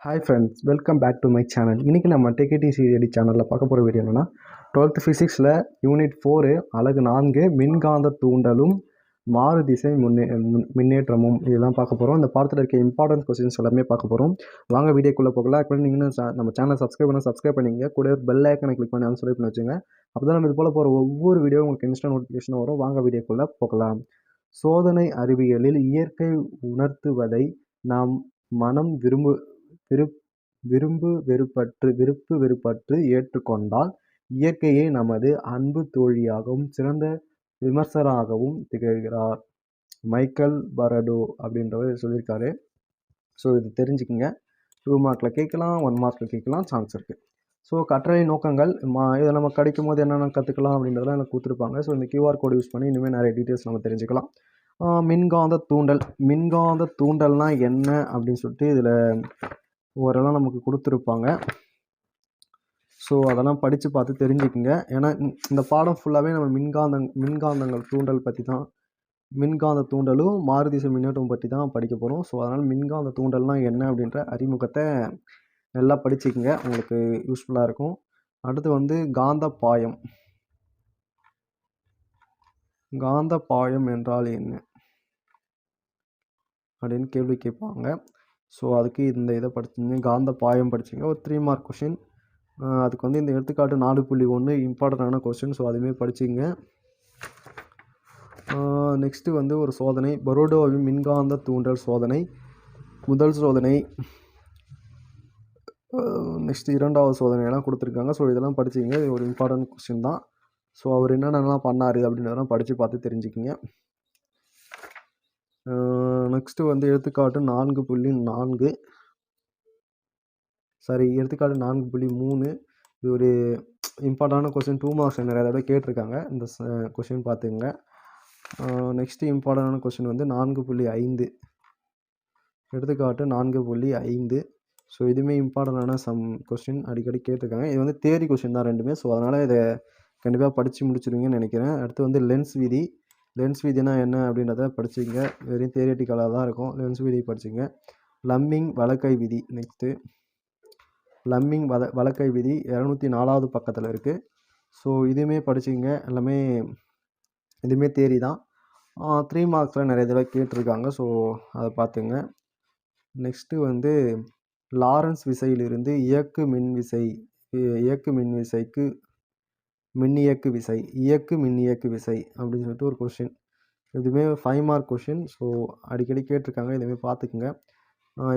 Hi friends, welcome back to my channel. இன்றைக்கி நம்ம டெக்டி CD சேனலில் பார்க்க போகிற வீடியோ என்னென்னா 12th ஃபிசிக்ஸில் யூனிட் 4 அலகு 4 மின்காந்த தூண்டலும் மாறுதிசை மின்னேற்றமும் இதெல்லாம் பார்க்க போகிறோம். இந்த பாடத்தில் இருக்க இம்பார்ட்டன்ட் கொஸ்டின்ஸ் எல்லாமே பார்க்க போகிறோம். வாங்க வீடியோக்குள்ளே போகலாம். இப்போ நீங்கள் நம்ம சேனலை சப்ஸ்கிரைப் பண்ணிங்க, கூட பெல் ஐக்கனை கிளிக் பண்ணி சப்ஸ்கிரைப் பண்ணி வச்சுங்க. அப்போ தான் நம்ம இது போல் போகிற ஒவ்வொரு வீடியோ உங்களுக்கு இன்ஸ்டன்ட் நோட்டிஃபிகேஷன் வரும். வாங்க வீடியோக்குள்ளே போகலாம். சோதனை அறிவியலில் இயற்கை உணர்த்துவதை நாம் மனம் விருப்பு வெறுப்பற்று ஏற்றுக்கொண்டால் இயற்கையை நமது அன்பு தோழியாகவும் சிறந்த விமர்சகராகவும் திகழ்கிறார். மைக்கேல் பரடோ அப்படின்றவர் சொல்லியிருக்காரு. ஸோ இது தெரிஞ்சுக்குங்க. 2 மார்க்கில் கேட்கலாம், 1 மார்க்கில் கேட்கலாம், சான்ஸ் இருக்குது. ஸோ கற்றலை நோக்கங்கள் இதை நம்ம கிடைக்கும் போது என்னென்ன கற்றுக்கலாம் அப்படின்றதெல்லாம் எனக்கு கொடுத்துருப்பாங்க. ஸோ இந்த QR கோட் யூஸ் பண்ணி இனிமேல் நிறைய டீட்டெயில்ஸ் நம்ம தெரிஞ்சுக்கலாம். மின்காந்த தூண்டல்னால் என்ன அப்படின்னு சொல்லிட்டு இதில் ஓரெல்லாம் நமக்கு கொடுத்துருப்பாங்க. ஸோ அதெல்லாம் படித்து பார்த்து தெரிஞ்சுக்குங்க. ஏன்னா இந்த பாடம் ஃபுல்லாகவே நம்ம மின்காந்தங்கள் தூண்டல் பற்றி தான், மின்காந்த தூண்டலும் மாறுதிசை மின்னோட்டம் பற்றி தான் படிக்க போகிறோம். ஸோ அதனால் மின்காந்த தூண்டல்னால் என்ன அப்படின்ற அறிமுகத்தை நல்லா படிச்சுக்குங்க, உங்களுக்கு யூஸ்ஃபுல்லாக இருக்கும். அடுத்து காந்த பாயம் என்றால் என்ன அப்படின்னு கேள்வி கேட்பாங்க. ஸோ அதுக்கு இந்த இதை படிச்சிங்க, காந்த பாயம் படிச்சிங்க. ஒரு 3 மார்க் கொஷின். அதுக்கு இந்த எடுத்துக்காட்டு 4.1 இம்பார்ட்டண்டான கொஸ்டின். ஸோ அதுவுமே படிச்சிங்க. நெக்ஸ்ட்டு ஒரு சோதனை, பரோடோவின் மின்காந்த தூண்டல் சோதனை. முதல் சோதனை, நெக்ஸ்ட்டு 2வது சோதனையெல்லாம் கொடுத்துருக்காங்க. ஸோ இதெல்லாம் படிச்சிங்க. இது ஒரு இம்பார்ட்டன்ட் கொஸ்டின் தான். ஸோ அவர் என்னென்னலாம் பண்ணார் அப்படின்றதெல்லாம் படித்து பார்த்து தெரிஞ்சுக்கிங்க. நெக்ஸ்ட்டு எடுத்துக்காட்டு 4.4 எடுத்துக்காட்டு 4.3. இது ஒரு இம்பார்ட்டண்டான கொஸ்டின். 2 மார்க்ஸ் நிறைய தடவை கேட்டிருக்காங்க. இந்த கொஸ்டின் பார்த்துங்க. நெக்ஸ்ட்டு இம்பார்ட்டண்டான கொஸ்டின் 4.5 எடுத்துக்காட்டு 4.5. ஸோ இதுவுமே இம்பார்ட்டண்டான கொஸ்டின் அடிக்கடி கேட்டிருக்காங்க. இது தியரி கொஸ்டின் தான் ரெண்டுமே. ஸோ அதனால் இதை கண்டிப்பாக படித்து முடிச்சிருவீங்கன்னு நினைக்கிறேன். அடுத்து லென்ஸ் விதினா என்ன அப்படின்றத படிச்சுங்க. வெறும் தியரிட்டிக்கலாக தான் இருக்கும். லென்ஸ் விதி படிச்சுங்க. லம்மிங் வலக்கை விதி. நெக்ஸ்ட்டு லம்மிங் வலக்கை விதி 204வது பக்கத்தில் இருக்குது. ஸோ இதுவுமே படிச்சுங்க. எல்லாமே இதுவுமே தியரி தான். 3 மார்க்ஸில் நிறைய தடவை கேட்டிருக்காங்க. ஸோ அதை பார்த்துங்க. நெக்ஸ்ட்டு லாரன்ஸ் விசையிலிருந்து இயக்கு மின்னியக்கு விசை அப்படின்னு சொல்லிட்டு ஒரு கொஷின். இதுவுமே 5 மார்க் கொஷின். ஸோ அடிக்கடி கேட்டிருக்காங்க. இதுவுமே பார்த்துக்குங்க.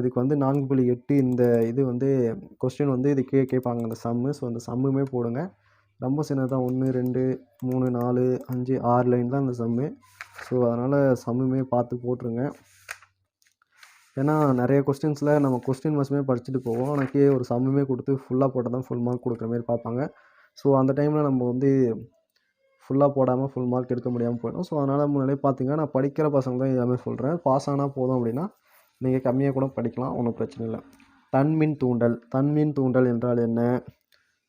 இதுக்கு 4.8 இந்த இது கொஸ்டின் இது கேட்பாங்க அந்த சம்மு. ஸோ அந்த சம்முமே போடுங்க. ரொம்ப சின்னதாக 1 2 3 4 5 6 லைன் தான் இந்த சம்மு. ஸோ அதனால் சம்முமே பார்த்து போட்டுருங்க. ஏன்னா நிறைய கொஸ்டின்ஸில் நம்ம கொஸ்டின் மஸ்மே படிச்சுட்டு போவோம். ஆனால் ஒரு சம்முமே கொடுத்து ஃபுல்லாக போட்டால் தான் ஃபுல் மார்க் கொடுக்குற மாதிரி பார்ப்பாங்க. ஸோ அந்த டைமில் நம்ம ஃபுல்லாக போடாமல் ஃபுல் மார்க் எடுக்க முடியாமல் போயிடும். ஸோ அதனால் முன்னாடியே பார்த்துங்க. நான் படிக்கிற பசங்க தான் எல்லாமே சொல்கிறேன். பாஸ் ஆனால் போதும் அப்படின்னா நீங்கள் கம்மியாக கூட படிக்கலாம், ஒன்றும் பிரச்சனை இல்லை. தன்மின் தூண்டல் என்றால் என்ன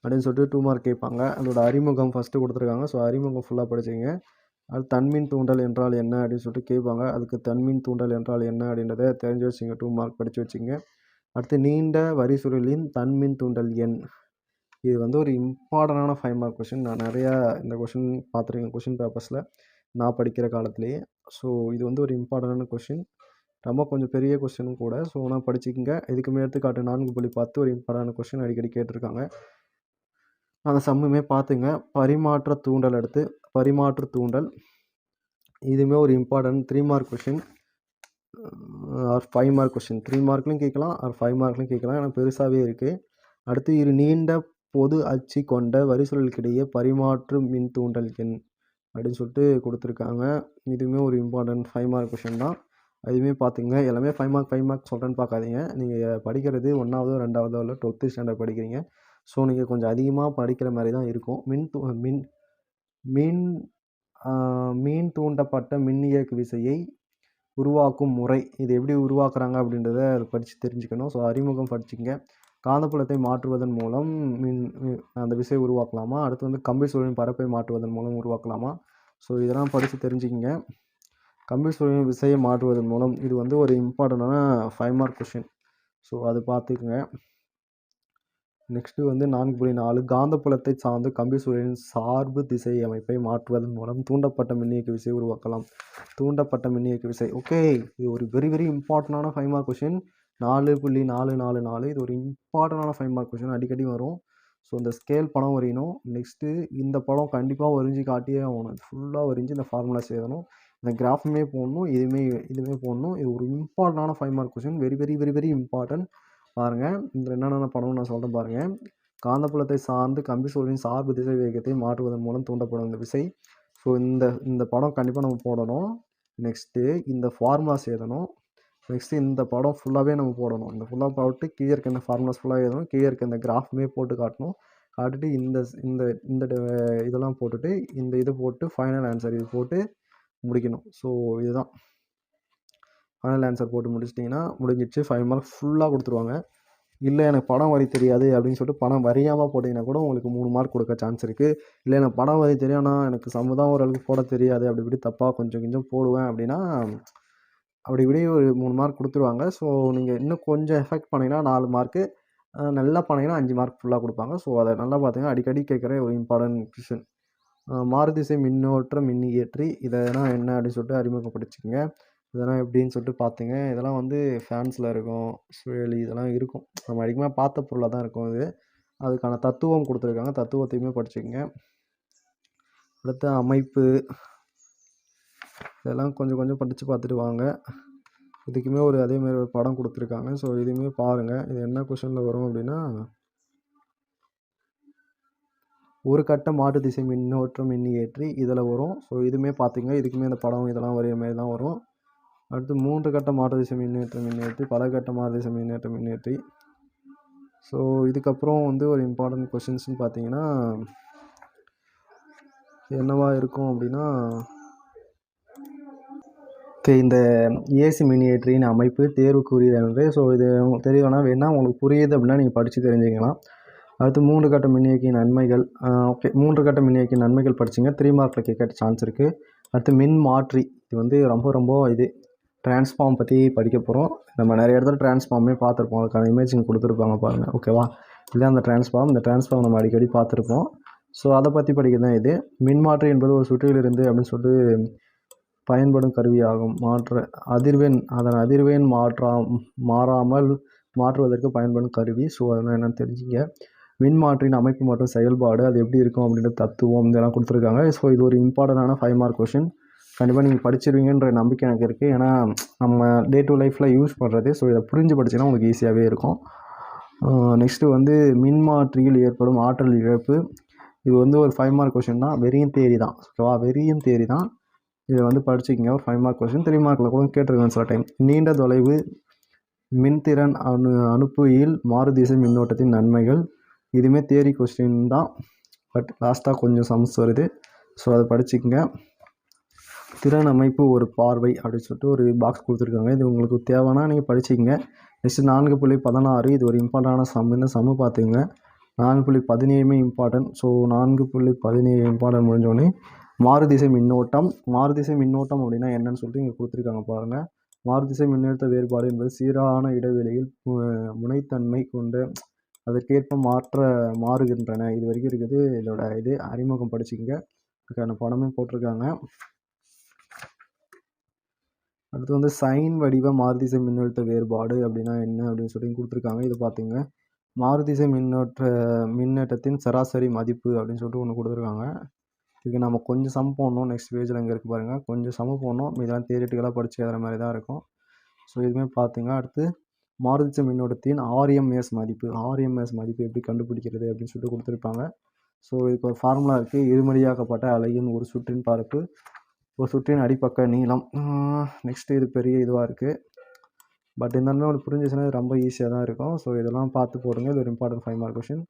அப்படின்னு சொல்லிட்டு 2 மார்க் கேட்பாங்க. அதோட அறிமுகம் ஃபஸ்ட்டு கொடுத்துருக்காங்க. ஸோ அறிமுகம் ஃபுல்லாக படிச்சுங்க. அது தன்மின் தூண்டல் என்றால் என்ன அப்படின்னு சொல்லிட்டு கேட்பாங்க. அதுக்கு தன்மின் தூண்டல் என்றால் என்ன அப்படின்றத தெரிஞ்சு வச்சுங்க. 2 மார்க் படித்து வச்சுங்க. அடுத்து நீண்ட வரிசுருளின் தன்மின் தூண்டல் எண். இது ஒரு இம்பார்ட்டண்டான 5 மார்க் கொஷின். நான் நிறையா இந்த கொஷின் பார்த்துருக்கேன் கொஷின் பேப்பர்ஸில் நான் படிக்கிற காலத்துலேயே. ஸோ இது ஒரு இம்பார்ட்டண்டான கொஷின், ரொம்ப கொஞ்சம் பெரிய கொஸ்டினும் கூட. ஸோ நான் படிச்சுக்கிங்க. இதுக்குமே எடுத்துக்காட்டு 4.10 ஒரு இம்பார்ட்டண்டான கொஸ்டின் அடிக்கடி கேட்டிருக்காங்க. அந்த சம்முமே பார்த்துங்க. பரிமாற்ற தூண்டல் இதுவுமே ஒரு important 3 mark question or 5 mark question. 3 மார்க்லையும் கேட்கலாம் ஆர் 5 மார்க்லையும் கேட்கலாம். ஏன்னா பெருசாகவே இருக்குது. அடுத்து இரு நீண்ட பொது அச்சு கொண்ட வரிசுருளுக்கிடையே பரிமாற்று மின் தூண்டல் எண் அப்படின்னு சொல்லிட்டு கொடுத்துருக்காங்க. இதுவுமே ஒரு இம்பார்ட்டன்ட் 5 மார்க் கொஷின் தான். அதுவுமே பார்த்துங்க. எல்லாமே 5 மார்க் சொல்கிறேன்னு பார்க்காதீங்க. நீங்கள் படிக்கிறது 1ஆவதோ 2ஆவதோ இல்லை 12th ஸ்டாண்டர்ட் படிக்கிறீங்க. ஸோ நீங்கள் கொஞ்சம் அதிகமாக படிக்கிற மாதிரி தான் இருக்கும். மீன் தூண்டப்பட்ட மின்னியக்கு விசையை உருவாக்கும் முறை, இது எப்படி உருவாக்குறாங்க அப்படின்றத படித்து தெரிஞ்சுக்கணும். ஸோ அறிமுகம் படிச்சுங்க. காந்தப்புலத்தை மாற்றுவதன் மூலம் அந்த விசையை உருவாக்கலாமா? அடுத்து கம்பி சுருளின் பரப்பை மாற்றுவதன் மூலம் உருவாக்கலாமா? ஸோ இதெல்லாம் படித்து தெரிஞ்சுக்கிங்க. கம்பி சுருளின் விசையை மாற்றுவதன் மூலம் இது ஒரு இம்பார்ட்டண்டான 5 மார்க் கொஷின். ஸோ அது பார்த்துக்குங்க. நெக்ஸ்ட்டு வந்து 4.4 காந்தப்புலத்தை சார்ந்து கம்பிச்சுருளின் சார்பு திசை அமைப்பை மாற்றுவதன் மூலம் தூண்டப்பட்ட மின்னியக்கு விசையை உருவாக்கலாம். தூண்டப்பட்ட மின்னியக்கு விசை. ஓகே, இது ஒரு வெரி வெரி இம்பார்ட்டண்டான 5 மார்க் கொஷின். 4.444 இது ஒரு இம்பார்ட்டண்டான 5 மார்க் கொஷின். அடிக்கடி வரும். ஸோ இந்த ஸ்கேல் படம் வரையணும். நெக்ஸ்ட்டு இந்த படம் கண்டிப்பாக வரைஞ்சி காட்டியே ஆகணும். ஃபுல்லாக வரைஞ்சி இந்த ஃபார்முலாஸ் எழுதணும். இந்த கிராஃபுமே போடணும். இதுவுமே போடணும். இது ஒரு இம்பார்ட்டண்டான 5 mark question. Very very very very important. பாருங்கள், இதில் என்னென்ன பண்ணணும்னு நான் சொல்கிறேன் பாருங்கள். காந்தப்புலத்தை சார்ந்து கம்பிச்சுருளின் சார்பு திசை வேகத்தை மாற்றுவதன் மூலம் தூண்டப்படும் இந்த விசை. ஸோ இந்த படம் கண்டிப்பாக நம்ம போடணும். நெக்ஸ்ட்டு இந்த ஃபார்முலாஸ் எழுதணும். நெக்ஸ்ட்டு இந்த படம் ஃபுல்லாகவே நம்ம போடணும். இந்த ஃபுல்லாக போட்டு கீழே இருக்க இந்த ஃபார்முலாஸ் ஃபுல்லாக எழுதணும். கீழே இருக்க இந்த கிராஃபுமே போட்டு காட்டணும். காட்டிட்டு இந்த இந்த இந்த இதெல்லாம் போட்டுட்டு இந்த இது போட்டு ஃபைனல் ஆன்சர் இது போட்டு முடிக்கணும். ஸோ இதுதான் ஃபைனல் ஆன்சர் போட்டு முடிச்சிட்டிங்கன்னா முடிஞ்சிடுச்சு. 5 மார்க் ஃபுல்லாக கொடுத்துருவாங்க. இல்லை எனக்கு படம் வரைய தெரியாது அப்படின்னு சொல்லிட்டு படம் வரையாமல் போட்டிங்கன்னா கூட உங்களுக்கு 3 மார்க் கொடுக்க சான்ஸ் இருக்குது. இல்லை எனக்கு படம் வரைய தெரியும், ஆனால் எனக்கு சம்மு ஓரளவுக்கு போட தெரியாது, அப்படி இப்படி தப்பாக கொஞ்சம் போடுவேன் அப்படின்னா அப்படி இப்படி ஒரு 3 மார்க் கொடுத்துருவாங்க. ஸோ நீங்கள் இன்னும் கொஞ்சம் எஃபெக்ட் பண்ணிங்கன்னா 4 மார்க்கு, நல்லா பண்ணிங்கன்னா 5 மார்க் ஃபுல்லாக கொடுப்பாங்க. ஸோ அதை நல்லா பார்த்தீங்கன்னா அடிக்கடி கேட்குற ஒரு இம்பார்ட்டன்ட் கொஷின். மாறுதிசை மின்னோட்ட மின்னியற்றி இதெல்லாம் என்ன அப்படின்னு சொல்லிட்டு அறிமுகப்படுத்திக்கங்க. இதெல்லாம் எப்படின்னு சொல்லிட்டு பார்த்துங்க. இதெல்லாம் வந்து ஃபேன்ஸில் இருக்கும், சுழலி இதெல்லாம் இருக்கும். நம்ம அதிகமாக பார்த்த பொருளாக தான் இருக்கும் இது. அதுக்கான தத்துவம் கொடுத்துருக்காங்க. தத்துவத்தையுமே படிச்சுக்கங்க. அடுத்த அமைப்பு இதெல்லாம் கொஞ்சம் படித்து பார்த்துட்டு வாங்க. இதுக்குமே அதேமாதிரி ஒரு படம் கொடுத்துருக்காங்க. ஸோ இதையுமே பாருங்கள். இது என்ன கொஷனில் வரும் அப்படின்னா, ஒரு கட்ட மாற்று திசை மின்னோட்ட மின்னியற்றி இதில் வரும். ஸோ இதுவுமே பார்த்துங்க. இதுக்குமே இந்த படம் இதெல்லாம் வரைய மாதிரி தான் வரும். அடுத்து 3 கட்ட மாற்று திசை மின்னேற்றி பல கட்ட மாற்று திசை மின்னேற்றி. ஸோ இதுக்கப்புறம் வந்து ஒரு இம்பார்ட்டன்ட் கொஷின்ஸ்னு பார்த்தீங்கன்னா என்னவா இருக்கும் அப்படின்னா, இந்த ஏசி மின்னியற்றியின் அமைப்பு தேர்வுக்குரியது. ஸோ இது உங்களுக்கு தெரியணும்னா வேணால் உங்களுக்கு புரியுது அப்படின்னா நீங்கள் படித்து தெரிஞ்சுக்கலாம். அடுத்து 3 கட்ட மின்னியக்கியின் நன்மைகள். ஓகே, 3 கட்ட மின்னியக்கியின் நன்மைகள் படிச்சிங்க. 3 மார்க்கில் கேட்க சான்ஸ் இருக்குது. அடுத்து மின் மாற்றி. இது வந்து ரொம்ப இது டிரான்ஸ்ஃபார்ம் பற்றி படிக்க போகிறோம். நம்ம நிறைய இடத்துல டிரான்ஸ்ஃபார்மே பார்த்துருப்போம். அதுக்கான இமேஜிங் கொடுத்துருப்பாங்க பாருங்கள். ஓகேவா, இதுதான் அந்த டிரான்ஸ்ஃபார்ம். இந்த டிரான்ஸ்ஃபார்ம் நம்ம அடிக்கடி பார்த்துருப்போம். ஸோ அதை பற்றி படிக்க தான் இது. மின்மாற்றி என்பது ஒரு சுற்றிலிருந்து அப்படின்னு சொல்லிட்டு பயன்படும் கருவியாகும். அதன் அதிர்வெண் மாறாமல் மாற்றுவதற்கு பயன்படும் கருவி. ஸோ அதெல்லாம் என்னென்னு தெரிஞ்சுங்க. மின்மாற்றியின் அமைப்பு மற்றும் செயல்பாடு அது எப்படி இருக்கும் அப்படின்ற தத்துவம் இதெல்லாம் கொடுத்துருக்காங்க. ஸோ இது ஒரு இம்பார்ட்டண்டான 5 மார்க் கொஷின். கண்டிப்பாக நீங்கள் படிச்சிருவீங்கன்ற நம்பிக்கை எனக்கு இருக்குது. ஏன்னா நம்ம டே டு லைஃப்பில் யூஸ் பண்ணுறது. ஸோ இதை புரிஞ்சு படிச்சிங்கன்னா உங்களுக்கு ஈஸியாகவே இருக்கும். நெக்ஸ்ட்டு வந்து மின்மாற்றியில் ஏற்படும் ஆற்றல் இழப்பு. இது வந்து ஒரு 5 மார்க் கொஷின் தான். வெறியும் தேரி தான். ஓகேவா, வெறியும் தேரி தான். இதை வந்து படிச்சுக்கிங்க. ஒரு 5 மார்க் கொஷின். 3 மார்க்கில் கூட கேட்டிருக்கேன் சில டைம். நீண்ட தொலைவு மின்திறன் அனுப்புயில் மாறுதிசை மின்னோட்டத்தின் நன்மைகள். இதுவுமே தேரி கொஸ்டின் தான். பட் லாஸ்ட்டாக கொஞ்சம் சம்ஸ் வருது. ஸோ அதை படிச்சுக்கங்க. திறன் அமைப்பு ஒரு பார்வை அப்படின்னு சொல்லிட்டு ஒரு பாக்ஸ் கொடுத்துருக்காங்க. இது உங்களுக்கு தேவைன்னா நீங்கள் படிச்சுக்கங்க. நெக்ஸ்ட்டு 4.16 இது ஒரு இம்பார்ட்டண்டான சம். இந்த சம்மு பார்த்துங்க. 4.17 இம்பார்ட்டன்ட். ஸோ 4.17 இம்பார்ட்டன்ட் முடிஞ்சோடனே மாறுதிசை மின்னோட்டம். மாறுதிசை மின்னோட்டம் அப்படின்னா என்னன்னு சொல்லிட்டு இங்கே கொடுத்துருக்காங்க பாருங்கள். மாறுதிசை மின்னழுத்த வேறுபாடு என்பது சீரான இடைவெளியில் முனைத்தன்மை கொண்டு அதற்கேற்ப மாறுகின்றன. இது வரைக்கும் இருக்குது. இதோட இது அறிமுகம் படிச்சுக்கங்க. அதுக்கான படமும் போட்டிருக்காங்க. அடுத்து வந்து சைன் வடிவ மாறுதிசை மின்னழுத்த வேறுபாடு அப்படின்னா என்ன அப்படின்னு சொல்லி கொடுத்துருக்காங்க. இது பார்த்துங்க. மாறுதிசை மின்னேற்றத்தின் சராசரி மதிப்பு அப்படின்னு சொல்லிட்டு ஒன்று கொடுத்துருக்காங்க. இதுக்கு நம்ம கொஞ்சம் சம் போடணும். நெக்ஸ்ட் பேஜில் இங்கே இருக்குது பாருங்கள். கொஞ்சம் சம் போடணும். இதெல்லாம் தியரிட்டிக்கலாக படித்து எழுதுற மாதிரி தான் இருக்கும். ஸோ இதுவுமே பார்த்துங்க. அடுத்து மாறுதிசை மின்னோட்டத்தின் ஆர்எம்எஸ் மதிப்பு எப்படி கண்டுபிடிக்கிறது அப்படின்னு சொல்லிட்டு கொடுத்துருப்பாங்க. ஸோ இதுக்கு ஒரு ஃபார்முலா இருக்குது. இருமடியாக்கப்பட்ட அலையின் ஒரு சுற்றின் பரப்பு ஒரு சுற்றின் அடிப்பக்க நீளம். நெக்ஸ்ட்டு இது பெரிய இதுவாக இருக்குது. பட் இருந்தாலுமே உங்களுக்கு புரிஞ்சிச்சுன்னா இது ரொம்ப ஈஸியாக தான் இருக்கும். ஸோ இதெல்லாம் பார்த்து போடுங்க. இது ஒரு இம்பார்ட்டன்ட் 5 மார்க் கொஷின்.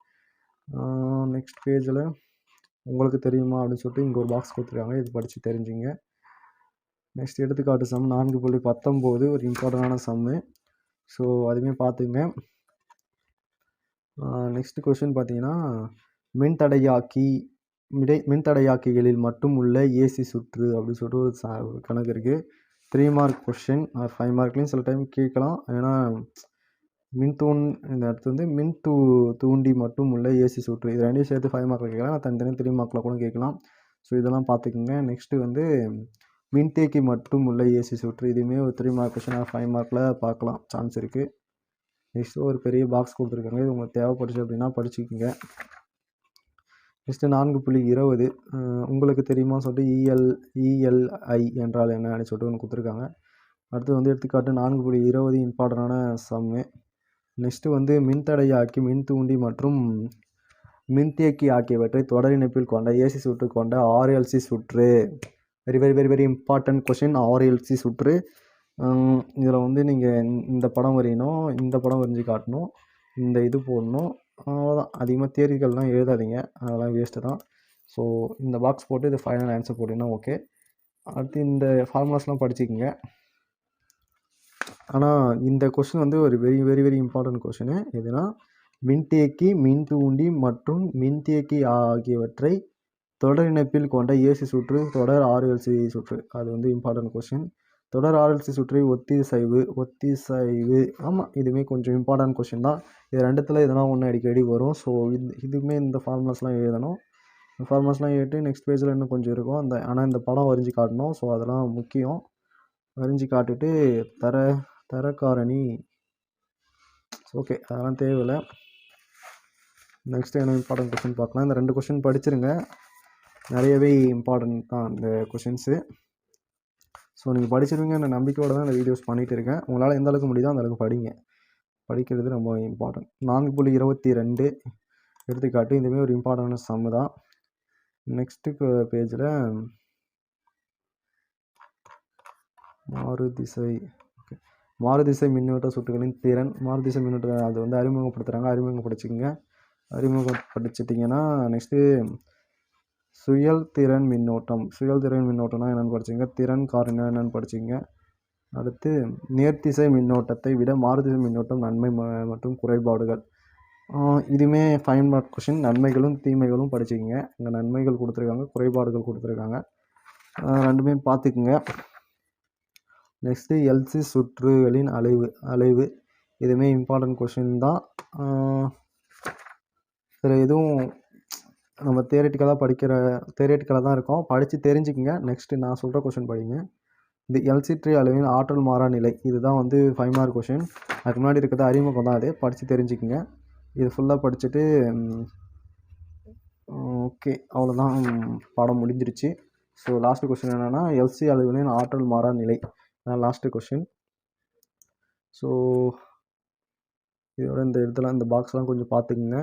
நெக்ஸ்ட் பேஜில் உங்களுக்கு தெரியுமா அப்படின்னு சொல்லிட்டு இங்கே ஒரு பாக்ஸ் கொடுத்துருக்காங்க. இது படித்து தெரிஞ்சுங்க. நெக்ஸ்ட் எடுத்துக்காட்டு சம் 4.19 ஒரு இம்பார்ட்டண்டான சம்மு. ஸோ அதுவுமே பார்த்துங்க. நெக்ஸ்ட் கொஷின் பார்த்தீங்கன்னா, மின்தடையாக்கிகளில் மட்டும் உள்ள ஏசி சுற்று அப்படின்னு சொல்லிட்டு ஒரு கணக்கு இருக்குது. 3 மார்க் கொஷின் 5 மார்க்லேயும் சில டைம் கேட்கலாம். ஏன்னா மின்தூண் இந்த அடுத்து வந்து தூண்டி மட்டும் உள்ள ஏசி சுற்று. இது ரெண்டையும் சேர்த்து 5 மார்க்கில் கேட்கலாம், தனித்தனி 3 மார்க்கில் கூட கேட்கலாம். ஸோ இதெல்லாம் பார்த்துக்குங்க. நெக்ஸ்ட்டு வந்து மின்தேக்கி மட்டும் உள்ள ஏசி சுற்று. இதுவுமே ஒரு 3 மார்க் கொஷின் 5 மார்க்கில் பார்க்கலாம், சான்ஸ் இருக்குது. நெக்ஸ்ட்டு ஒரு பெரிய பாக்ஸ் கொடுத்துருக்காங்க. இது உங்களுக்கு தேவைப்படுச்சு அப்படின்னா படிச்சுக்கோங்க. நெக்ஸ்ட்டு 4.20 உங்களுக்கு தெரியுமா சொல்லிட்டு இஎல்ஐ என்றால் என்ன அப்படின்னு சொல்லிட்டு ஒன்று கொடுத்துருக்காங்க. அடுத்து வந்து எடுத்துக்காட்டு 4.20 இம்பார்ட்டண்டான சம்மு. நெக்ஸ்ட்டு வந்து மின்தடையாக்கி மின்தூண்டி மற்றும் மின்தேக்கி ஆகியவற்றை தொடர் இணைப்பில் கொண்ட ஏசி சுற்று கொண்ட ஆர்எல்சி சுற்று. Very very very very important question. RLC சுற்று. இதில் வந்து நீங்கள் இந்த படம் வரையணும், இந்த படம் வரைஞ்சி காட்டணும், இந்த இது போடணும், அவ்வளோதான். அதிகமாக தியரிகள்லாம் எழுதாதீங்க, அதெல்லாம் வேஸ்ட்டு தான். ஸோ இந்த பாக்ஸ் போட்டு இது ஃபைனல் ஆன்சர் போட்டிங்கன்னா ஓகே. அடுத்து இந்த ஃபார்முலாஸ்லாம் படிச்சுக்கோங்க. ஆனால் இந்த கொஷின் வந்து ஒரு very very very important question. எதுனா மின்தேக்கி மின்தூண்டி மற்றும் மின்தேக்கி ஆகியவற்றை தொடர் இணைப்பில் கொண்ட ஏசி சுற்று தொடர் ஆர்எல்சி சுற்று. அது வந்து இம்பார்ட்டன்ட் கொஷின். தொடர் ஆர்எல்சி சுற்றை ஒத்திசைவு ஆமாம், இதுவுமே கொஞ்சம் இம்பார்ட்டன்ட் கொஷின் தான். இது ரெண்டுத்தில் எதனா ஒன்று அடிக்கடி வரும். ஸோ இதுவுமே இந்த ஃபார்முலாஸ்லாம் எழுதணும். இந்த ஃபார்முலாஸ்லாம் எழுதிட்டு நெக்ஸ்ட் பேஜில் இன்னும் கொஞ்சம் இருக்கும். ஆனால் இந்த படம் வரைஞ்சி காட்டணும். ஸோ அதெல்லாம் முக்கியம். வரைஞ்சி காட்டிட்டு தர காரணி ஓகே, அதெல்லாம் தேவையில்லை. நெக்ஸ்ட்டு என்ன இம்பார்ட்டன்ட் கொஷின் பார்க்கலாம். இந்த 2 கொஷின் படிச்சிருங்க. நிறையவே இம்பார்ட்டன்ட் தான் இந்த கொஷின்ஸு. ஸோ நீங்கள் படிச்சிருவீங்க அந்த நம்பிக்கையோடு தான் இந்த வீடியோஸ் பண்ணிகிட்டு இருக்கேன். உங்களால் எந்த அளவுக்கு முடியுதோ அந்த அளவுக்கு படிங்க. படிக்கிறது ரொம்ப இம்பார்ட்டன்ட். 4.22 எடுத்துக்காட்டு. இதுவுமே ஒரு இம்பார்ட்டன்டான சம்மு தான். நெக்ஸ்ட்டு பேஜில் மாறுதிசை மின்னோட்ட சுற்றுகளின் திறன். மாறுதிசை மின்னோட்டம் அது வந்து அறிமுகப்படுத்துகிறாங்க. அறிமுகப்படுத்திட்டிங்கன்னா நெக்ஸ்ட்டு சுயல் திறன் மின்னோட்டம்னா என்னென்னு படிச்சிங்க. திறன் காரணம் என்னென்னு படிச்சிங்க. அடுத்து நேர்த்திசை மின்னோட்டத்தை விட மாறுதிசை மின்னோட்டம் நன்மை மற்றும் குறைபாடுகள். இதுவுமே 5 மார்க் கொஷின். நன்மைகளும் தீமைகளும் படிச்சுக்கிங்க. இங்கே நன்மைகள் கொடுத்துருக்காங்க, குறைபாடுகள் கொடுத்துருக்காங்க, ரெண்டுமே பார்த்துக்குங்க. நெக்ஸ்ட்டு எல்சி சுற்றுகளின் அலைவு. இதுவுமே இம்பார்ட்டன்ட் கொஷின் தான். இதில் எதுவும் நம்ம தியரட்டிக்கலாக தான் இருக்கும், படித்து தெரிஞ்சுக்கிங்க. நெக்ஸ்ட்டு நான் சொல்கிற கொஷின் படிங்க. இது எல்சிட்ரி அளவின் ஆற்றல் மாறா நிலை. இதுதான் வந்து 5 மார்க் கொஷின். அதுக்கு முன்னாடி இருக்கிறது அறிமுகம் தான். அது படித்து தெரிஞ்சுக்கிங்க. இது ஃபுல்லாக படிச்சுட்டு ஓகே, அவ்வளோதான், பாடம் முடிஞ்சிருச்சு. ஸோ லாஸ்ட்டு கொஷின் என்னென்னா எல்சி அளவின் ஆற்றல் மாறா நிலை. Last question. ஸோ இதோட இந்த பாக்ஸ்லாம் கொஞ்சம் பார்த்துக்குங்க.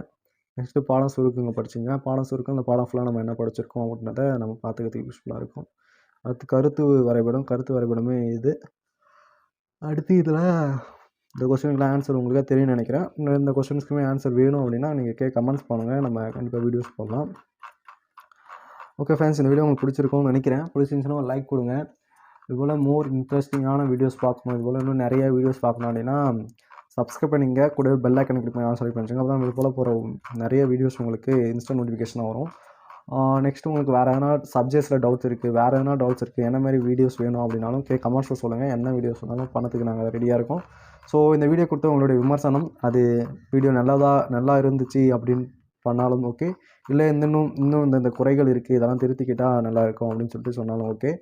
நெக்ஸ்ட்டு பாடம் சுருக்குங்க படிச்சுங்க. பாடம் சுருக்கம் இந்த பாடம் ஃபுல்லாக நம்ம என்ன படிச்சிருக்கோம் அப்படின்றத நம்ம பார்த்துக்கிறதுக்கு யூஸ்ஃபுல்லாக இருக்கும். அடுத்து கருத்து வரைபடமே இது. அடுத்து இதில் இந்த கொஸ்டினுக்குலாம் ஆன்சர் உங்களுக்கு தெரியும்னு நினைக்கிறேன். இந்த கொஸ்டின்ஸ்க்குமே ஆன்சர் வேணும் அப்படின்னா நீங்கள் கமெண்ட்ஸ் பண்ணுங்கள், நம்ம கண்டிப்பாக வீடியோஸ் போடலாம். ஓகே ஃப்ரெண்ட்ஸ், இந்த வீடியோ உங்களுக்கு பிடிச்சிருக்கும்னு நினைக்கிறேன். பிடிச்சிருந்துச்சுன்னா ஒரு லைக் கொடுங்க. இதுபோல் மோர் இன்ட்ரெஸ்டிங்கான வீடியோஸ் பார்க்கணும், இதுபோல் இன்னும் நிறைய வீடியோஸ் பார்க்கணும் அப்படின்னா சப்ஸ்கிரைப் பண்ணிங்க, கூட பெல் ஐக்கனை கிளிக் பண்ணி ஆன் பண்ணிச்சுங்க. அப்போ தான் இது போல் போகிற நிறைய வீடியோஸ் உங்களுக்கு இன்ஸ்டன்ட் நோட்டிஃபிகேஷனாக வரும். நெக்ஸ்ட்டு உங்களுக்கு வேறு எதனா சப்ஜெக்ட்ஸில் டவுட்ஸ் இருக்குது, வேறு எதனா டவுட்ஸ் இருக்குது, என்ன மாதிரி வீடியோஸ் வேணும் அப்படின்னாலும் கமெண்ட்ஸில் சொல்லுங்கள். என்ன வீடியோஸ் வேணாலும் பண்ணதுக்கு நாங்கள் ரெடியாக இருக்கோம். ஸோ இந்த வீடியோ கொடுத்த உங்களுடைய விமர்சனம், அது வீடியோ நல்லா இருந்துச்சு அப்படின்னு பண்ணாலும் ஓகே, இல்லை இன்னும் இந்த குறைகள் இருக்குது, இதெல்லாம் திருத்திக்கிட்டால் நல்லாயிருக்கும் அப்படின்னு சொல்லிட்டு சொன்னாலும் ஓகே.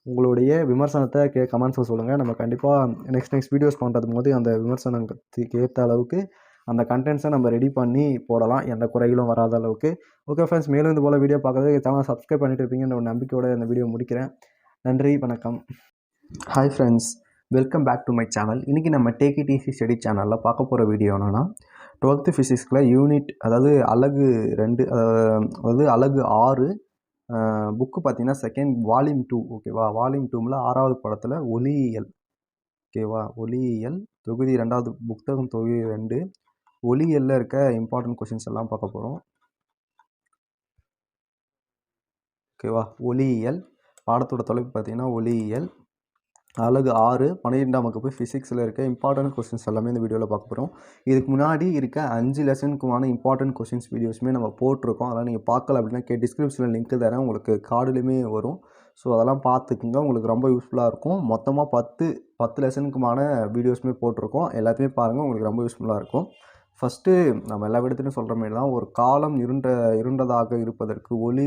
உங்களுடைய விமர்சனத்தை கமெண்ட்ஸில் சொல்லுங்கள். நம்ம கண்டிப்பாக நெக்ஸ்ட் வீடியோஸ் பண்ணுறது போது அந்த விமர்சனத்துக்கு ஏற்ற அளவுக்கு அந்த கண்டென்ட்ஸை நம்ம ரெடி பண்ணி போடலாம், எந்த குறைகளும் வராத அளவுக்கு. ஓகே ஃப்ரெண்ட்ஸ், மேலும் இது போல் வீடியோ பார்க்குறது சேனல் சப்ஸ்கிரைப் பண்ணிட்டு இருப்பீங்கன்ற ஒரு நம்பிக்கையோடு இந்த வீடியோ முடிக்கிறேன். நன்றி, வணக்கம். Hi friends, welcome back to my channel. இன்றைக்கி நம்ம டேக் இட் ஈஸி ஸ்டடி சேனலில் பார்க்க போகிற வீடியோ என்னென்னா 12th ஃபிசிக்ஸில் யூனிட், அதாவது அலகு 2, அதாவது அலகு 6, புக்கு பார்த்தீங்கன்னா செகண்ட் வால்யூம் 2 ஓகேவா. வால்யூம் 2ல் 6வது படத்தில் ஒளியியல் ஓகேவா. ஒளியியல் தொகுதி 2வது புத்தகம் தொகுதி 2 ஒளியியலில் இருக்க இம்பார்ட்டன்ட் கொஷின்ஸ் எல்லாம் பார்க்க போகிறோம் ஓகேவா. ஒளியியல் பாடத்தோட தலைப்பு பார்த்தீங்கன்னா ஒளியியல், அலகு 6, 12ஆம் வகுப்பு ஃபிசிக்ஸில் இருக்க இம்பார்ட்டன்ட் கொஸ்டின்ஸ் எல்லாமே இந்த வீடியோவில் பார்க்க போகிறோம். இதுக்கு முன்னாடி இருக்க 5 லெசனுக்குமான இம்பார்ட்டன்ட் கொஸ்டின்ஸ் வீடியோஸுமே நம்ம போட்டிருக்கோம். அதெல்லாம் நீங்கள் பார்க்கல அப்படின்னா டிஸ்கிரிப்ஷனில் லிங்க் தரேன், உங்களுக்கு கார்டுலையுமே வரும். ஸோ அதெல்லாம் பார்த்துக்குங்க, உங்களுக்கு ரொம்ப யூஸ்ஃபுல்லாக இருக்கும். மொத்தமாக 10 10 லெசனுக்குமான வீடியோஸுமே போட்டிருக்கோம். எல்லாத்தையுமே பாருங்கள், உங்களுக்கு ரொம்ப யூஸ்ஃபுல்லாக இருக்கும். ஃபஸ்ட்டு நம்ம எல்லா விடத்துலையும் சொல்கிற மாரி தான், ஒரு காலம் இருண்டதாக இருப்பதற்கு ஒளி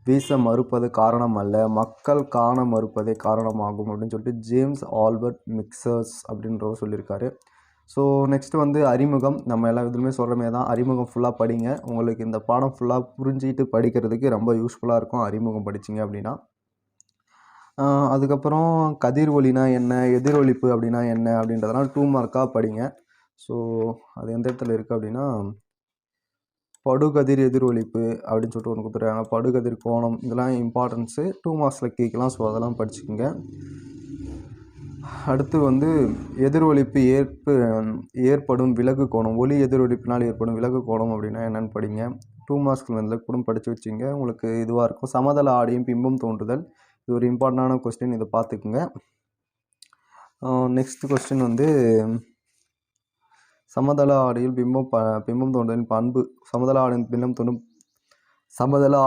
வீச மறுப்பது காரணம் அல்ல, மக்கள் காண மறுப்பதே காரணமாகும் அப்படின்னு சொல்லிட்டு ஜேம்ஸ் ஆல்பர்ட் மிக்சர்ஸ் அப்படின்றவர் சொல்லியிருக்காரு. ஸோ நெக்ஸ்ட்டு வந்து அறிமுகம். நம்ம எல்லா இதுலையுமே சொல்கிற மாரி தான், அறிமுகம் ஃபுல்லாக படிங்க. உங்களுக்கு இந்த பாடம் ஃபுல்லாக புரிஞ்சிட்டு படிக்கிறதுக்கு ரொம்ப யூஸ்ஃபுல்லாக இருக்கும் அறிமுகம் படிச்சிங்க அப்படின்னா. அதுக்கப்புறம் கதிர் ஒலினா என்ன, எதிரொலிப்பு அப்படின்னா என்ன அப்படின்றதெல்லாம் 2 மார்க்காக படிங்க. ஸோ அது எந்த இடத்துல இருக்குது அப்படின்னா, படுகதிர் எதிரொலிப்பு அப்படின்னு சொல்லிட்டு ஒன்று கொடுத்துருக்காங்க. படுகதிர் கோணம், இதெல்லாம் இம்பார்ட்டன்ஸு 2 மார்க்ஸில் கேட்கலாம். ஸோ அதெல்லாம் படிச்சுக்கோங்க. அடுத்து வந்து எதிரொலிப்பு ஏற்படும் விலகு கோணம், ஒளி எதிரொலிப்பினால் ஏற்படும் விலகு கோணம் அப்படின்னா என்னென்னு படிங்க. 2 மார்க்ஸில் வந்து கூட படித்து வச்சுங்க, உங்களுக்கு இதுவாக இருக்கும். சமதள ஆடியும் பிம்பம் தோன்றுதல், இது ஒரு இம்பார்ட்டண்டான கொஸ்டின், இதை பார்த்துக்குங்க. நெக்ஸ்ட் கொஸ்டின் வந்து சமதள ஆடியில் பிம்பம் தோன்றுதலின் பண்பு. சமதள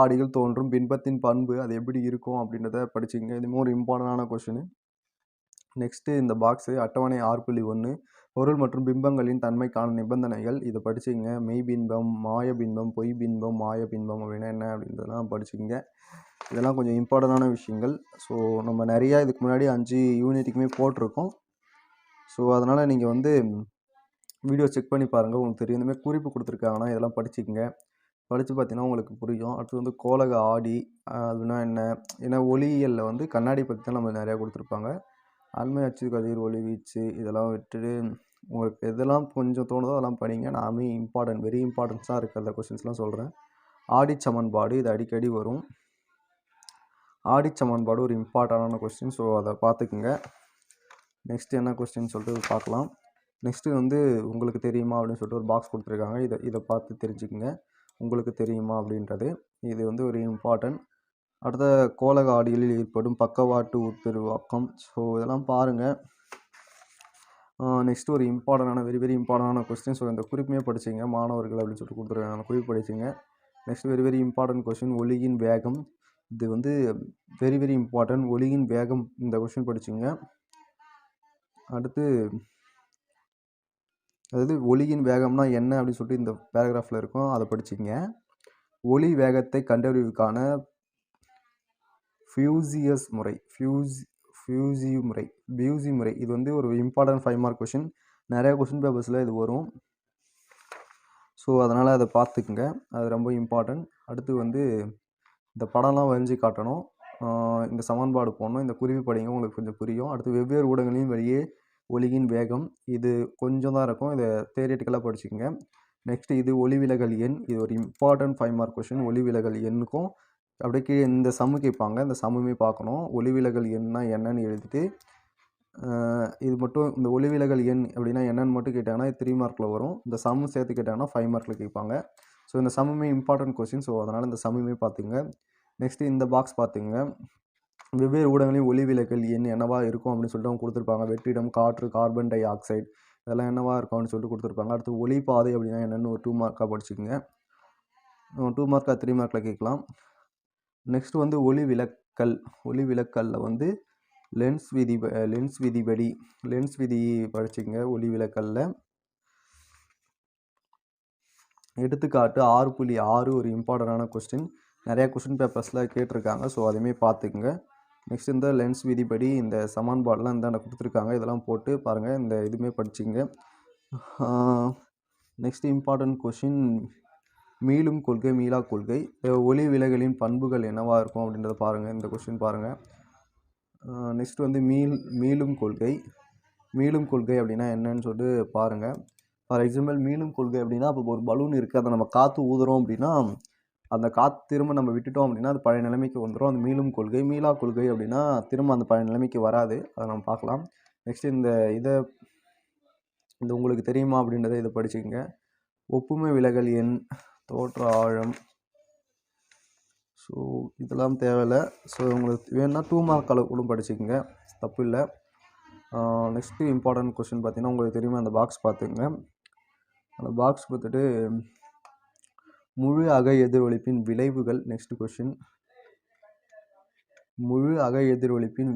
ஆடியில் தோன்றும் பிம்பத்தின் பண்பு அது எப்படி இருக்கும் அப்படின்றத படிச்சுங்க. இதுவும் ஒரு இம்பார்ட்டண்டான கொஸ்டின். நெக்ஸ்ட்டு இந்த பாக்ஸு அட்டவணை 6.1 பொருள் மற்றும் பிம்பங்களின் தன்மைக்கான நிபந்தனைகள், இதை படிச்சுங்க. மெய் பின்பம், மாய பின்பம், பொய் பின்பம், மாய பின்பம் அப்படின்னா என்ன அப்படின்றதெல்லாம் படிச்சுங்க. இதெல்லாம் கொஞ்சம் இம்பார்ட்டண்டான விஷயங்கள். ஸோ நம்ம நிறையா இதுக்கு முன்னாடி 5 யூனிட்டுக்குமே போட்டிருக்கோம். ஸோ அதனால் நீங்கள் வந்து வீடியோ செக் பண்ணி பாருங்கள், உங்களுக்கு தெரியும். இந்தமாதிரி குறிப்பு கொடுத்துருக்காங்கன்னா இதெல்லாம் படிச்சுக்கங்க. படித்து பார்த்தீங்கன்னா உங்களுக்கு புரியும். அடுத்து வந்து கோலக ஆடி அதுனா என்ன, ஏன்னா ஒளியியலில் வந்து கண்ணாடி பற்றி தான் நம்ம நிறையா கொடுத்துருப்பாங்க. அண்மை அச்சு கதிர் ஒளி வீச்சு இதெல்லாம் விட்டுட்டு உங்களுக்கு எதெல்லாம் கொஞ்சம் தோணுதோ அதெல்லாம் படிங்க. நாமே வெரி இம்பார்ட்டன்ஸாக இருக்கிற கொஸ்டின்ஸ்லாம் சொல்கிறேன். ஆடி சமன்பாடு, இது அடிக்கடி வரும். ஆடி சமன்பாடு ஒரு இம்பார்ட்டண்டான கொஸ்டின். ஸோ அதை பார்த்துக்குங்க. நெக்ஸ்ட்டு என்ன கொஸ்டின் சொல்லிட்டு பார்க்கலாம். நெக்ஸ்ட்டு வந்து உங்களுக்கு தெரியுமா அப்படின்னு சொல்லிட்டு ஒரு பாக்ஸ் கொடுத்துருக்காங்க. இதை பார்த்து தெரிஞ்சுக்குங்க, உங்களுக்கு தெரியுமா அப்படின்றது. இது வந்து ஒரு இம்பார்ட்டன்ட். அடுத்த கோலக ஆடிகளில் ஏற்படும் பக்கவாட்டு உட்பெருவாக்கம். ஸோ இதெல்லாம் பாருங்கள். நெக்ஸ்ட்டு ஒரு இம்பார்ட்டண்டான வெரி இம்பார்ட்டண்டான கொஸ்டின். ஸோ இந்த குறிப்புமே படிச்சிங்க மாணவர்கள் அப்படின்னு சொல்லிட்டு கொடுத்துருக்காங்க, அந்த குறிப்பு படிச்சிங்க. நெக்ஸ்ட் வெரி இம்பார்ட்டன்ட் கொஸ்டின், ஒளியின் வேகம். இது வந்து வெரி இம்பார்ட்டன்ட். ஒளியின் வேகம், இந்த கொஸ்டின் படிச்சிங்க. அடுத்து அதாவது ஒளியின் வேகம்னா என்ன அப்படின்னு சொல்லிட்டு இந்த பேராகிராஃபில் இருக்கும், அதை படிச்சிங்க. ஒளி வேகத்தை கண்டறிவதற்கான ஃபியூசியஸ் முறை, பியூசி முறை இது வந்து ஒரு இம்பார்ட்டன்ட் 5 மார்க் கொஷின். நிறையா கொஷின் பேப்பர்ஸில் இது வரும். ஸோ அதனால் அதை பார்த்துக்குங்க, அது ரொம்ப இம்பார்ட்டன்ட். அடுத்து வந்து இந்த படம்லாம் வரைஞ்சி காட்டணும், இந்த சமன்பாடு போடணும், இந்த குறிப்பு படிங்க, உங்களுக்கு கொஞ்சம் புரியும். அடுத்து வெவ்வேறு ஊடகங்களின் வழியே ஒளியின் வேகம், இது கொஞ்சம் தான் இருக்கும், இதை தியரிட்டிக்கலாக படிச்சுக்கோங்க. நெக்ஸ்ட்டு இது ஒளிவிலகல் எண், இது ஒரு இம்பார்ட்டன்ட் 5 மார்க் கொஷின். ஒளிவிலகல் எண்ணுக்கும் அப்படியே கீழே இந்த சம்மு கேட்பாங்க, இந்த சம்முமே பார்க்கணும். ஒளிவிலகல் எண்ணா என்னன்னு எழுதிட்டு இது மட்டும், இந்த ஒளிவிலகல் எண் அப்படின்னா என்னன்னு மட்டும் கேட்டாங்கன்னா 3 மார்க்கில் வரும். இந்த சம்மு சேர்த்து கேட்டாங்கன்னா 5 மார்க்கில் கேட்பாங்க. ஸோ இந்த சம்முமே இம்பார்ட்டன்ட் கொஸ்டின். ஸோ அதனால் இந்த சம்முமே பார்த்துங்க. நெக்ஸ்ட்டு இந்த பாக்ஸ் பார்த்துங்க. வெவ்வேறு ஊடகங்களில் ஒளிவிலகல் எண் என்னவா இருக்கும் அப்படின்னு சொல்லிட்டு அவங்க கொடுத்துருப்பாங்க. வெற்றிடம், காற்று, கார்பன் டை ஆக்சைடு இதெல்லாம் என்னவா இருக்கும் அப்படின்னு சொல்லிட்டு கொடுத்துருப்பாங்க. அடுத்து ஒளிப்பாதை அப்படின்னா என்னென்னு ஒரு 2 மார்க்காக படிச்சுக்கோங்க. 2 மார்க்காக 3 மார்க்கில் கேட்கலாம். நெக்ஸ்ட் வந்து ஒளி விலக்கல்ல வந்து லென்ஸ் விதி படிச்சுக்கங்க. ஒளி விலக்கல்ல எடுத்துக்காட்டு 6.6 ஒரு இம்பார்ட்டண்டான கொஸ்டின். நிறையா கொஸ்டின் பேப்பர்ஸில் கேட்டிருக்காங்க. ஸோ அதையுமே பார்த்துக்குங்க. நெக்ஸ்ட் இந்த லென்ஸ் விதிப்படி இந்த சமன்பாடெலாம் இந்தாண்ட கொடுத்துருக்காங்க, இதெல்லாம் போட்டு பாருங்கள், இந்த இதுவுமே படிச்சுங்க. நெக்ஸ்ட் இம்பார்ட்டன்ட் கொஷின், மீளும் கொள்கை, மீளா கொள்கை. ஒளி விலகலின் பண்புகள் என்னவாக இருக்கும் அப்படின்றத பாருங்கள், இந்த கொஸ்டின் பாருங்கள். நெக்ஸ்ட் வந்து மீளும் கொள்கை அப்படின்னா என்னன்னு சொல்லிட்டு பாருங்கள். ஃபார் எக்ஸாம்பிள் மீளும் கொள்கை அப்படின்னா, அப்போ ஒரு பலூன் இருக்குது, அதை நம்ம காற்று ஊதுறோம் அப்படின்னா அந்த காற்று திரும்ப நம்ம விட்டுட்டோம் அப்படின்னா அது பழைய நிலைமைக்கு வந்துடும், அது மீளும் கொள்கை. மீளா கொள்கை அப்படின்னா திரும்ப அந்த பழைய நிலைமைக்கு வராது, அதை நம்ம பார்க்கலாம். நெக்ஸ்ட் இந்த உங்களுக்கு தெரியுமா அப்படின்றத இதை படிச்சுக்கோங்க. ஒப்புமை விலகல் எண், தோற்ற ஆழம். ஸோ இதெல்லாம் தேவையில்லை. ஸோ உங்களுக்கு வேணுன்னா 2 மார்க் அளவு கூட படிச்சுக்கோங்க, தப்பு இல்லை. நெக்ஸ்ட்டு இம்பார்ட்டன்ட் கொஸ்டின் பார்த்தீங்கன்னா உங்களுக்கு தெரியுமா, அந்த பாக்ஸ் பார்த்துங்க. அந்த பாக்ஸ் பார்த்துட்டு முழு அக எதிரொலிப்பின் விளைவுகள். நெக்ஸ்ட் கொஸ்டின், முழு அக எதிரொலிப்பின்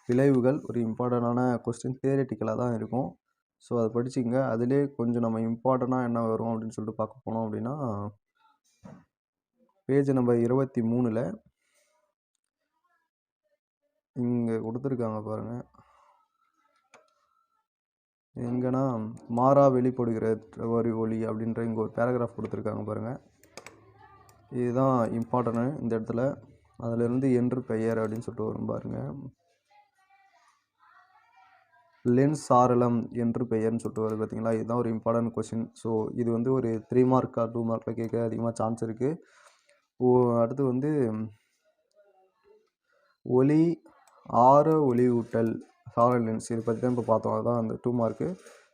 விளைவுகள் ஒரு இம்பார்ட்டண்டான கொஸ்டின், தியரிட்டிக்கலாக தான் இருக்கும். ஸோ அதை படிச்சுக்கங்க. அதிலே கொஞ்சம் நம்ம இம்பார்ட்டண்ட்டாக என்ன வரும் அப்படின்னு சொல்லிட்டு பார்க்க போனோம் அப்படின்னா, பேஜ் நம்பர் 23ல் இங்கே கொடுத்துருக்காங்க பாருங்கள். எங்கன்னா மாறா வெளிப்படுகிற ஒரு ஒளி அப்படின்ற இங்கே ஒரு பேராகிராஃப் கொடுத்துருக்காங்க பாருங்கள். இதுதான் இம்பார்ட்டன்ட்டு இந்த இடத்துல. அதிலிருந்து என்று பெயர் அப்படின்னு சொல்லிட்டு வரும் பாருங்கள். லென்ஸ் சாரளம் என்று பெயர்னு சொல்லிட்டு வருது பார்த்தீங்களா. இதுதான் ஒரு இம்பார்ட்டன்ட் கொஸ்டின். ஸோ இது வந்து ஒரு 3 மார்க்கா 2 மார்க்கில் கேட்க அதிகமாக சான்ஸ் இருக்குது. அடுத்து வந்து ஒளி ஆர ஒளியூட்டல் சாரல் லென்ஸ், இதை பற்றி தான் இப்போ பார்த்தோம். அதுதான் அந்த 2 மார்க்கு.